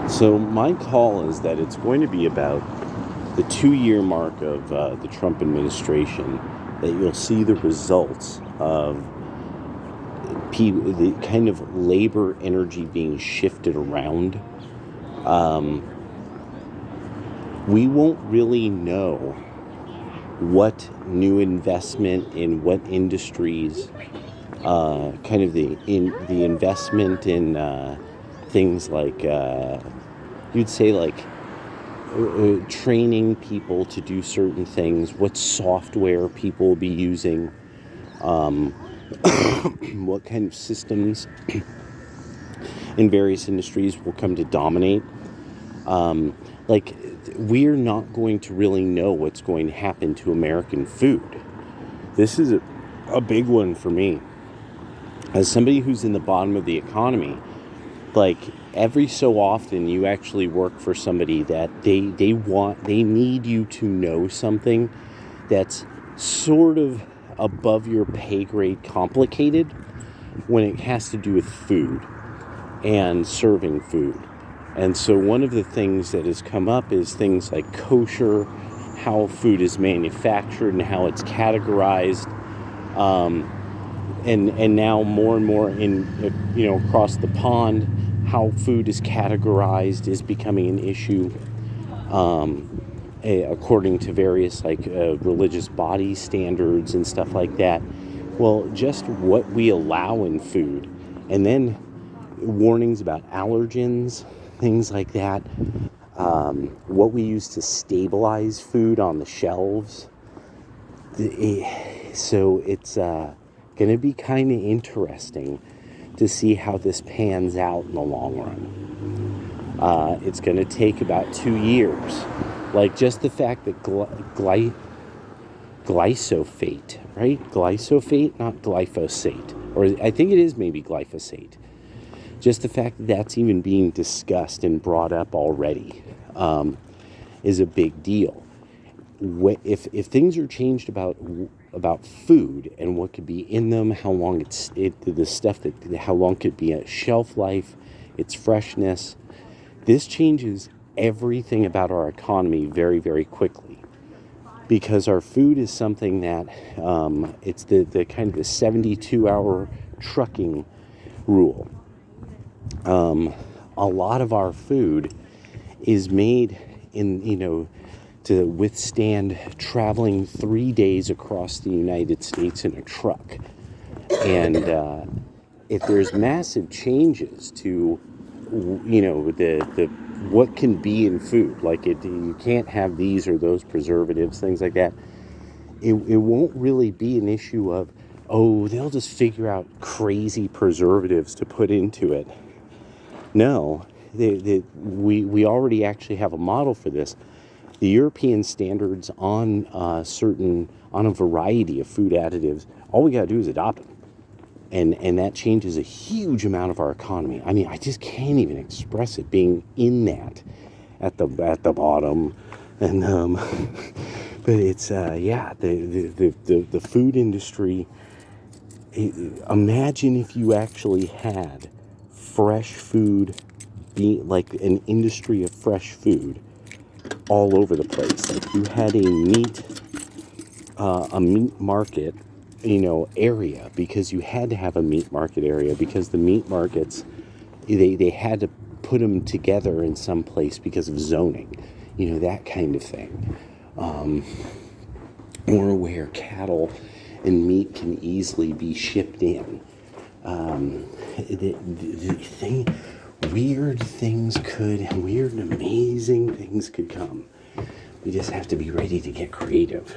So my call is that it's going to be about the 2-year mark of the Trump administration that you'll see the results of the kind of labor energy being shifted around. We won't really know what new investment in what industries, kind of the investment in things like you'd say like training people to do certain things, what software people will be using, what kind of systems in various industries will come to dominate. We're not going to really know what's going to happen to American food. This is a big one for me. As somebody who's in the bottom of the economy, like every so often you actually work for somebody that they need you to know something that's sort of above your pay grade complicated when it has to do with food and serving food. And so one of the things that has come up is things like kosher, how food is manufactured and how it's categorized. And now more and more across the pond, how food is categorized is becoming an issue, according to various religious body standards and stuff like that. Well, just what we allow in food, and then warnings about allergens, things like that. What we use to stabilize food on the shelves. So it's going to be kind of interesting to see how this pans out in the long run. It's going to take about 2 years. Like just the fact that glyphosate, right? Glyphosate, not glyphosate. Or I think it is maybe glyphosate. Just the fact that that's even being discussed and brought up already is a big deal. If things are changed about food and what could be in them, how long how long could be a shelf life, its freshness, this changes everything about our economy very, very quickly. Because our food is something that it's the kind of the 72-hour trucking rule. A lot of our food is made to withstand traveling 3 days across the United States in a truck. And if there's massive changes to, the what can be in food, like you can't have these or those preservatives, things like that, it won't really be an issue of, they'll just figure out crazy preservatives to put into it. No, we already actually have a model for this. The European standards on a variety of food additives, all we got to do is adopt them. And that changes a huge amount of our economy. I mean, I just can't even express it being in that at the bottom. And but it's the food industry. Imagine if you actually had fresh food, being like an industry of fresh food all over the place. Like you had a meat market, area, because you had to have a meat market area because the meat markets, they had to put them together in some place because of zoning, that kind of thing. Or where cattle and meat can easily be shipped in. Weird and amazing things could come. We just have to be ready to get creative.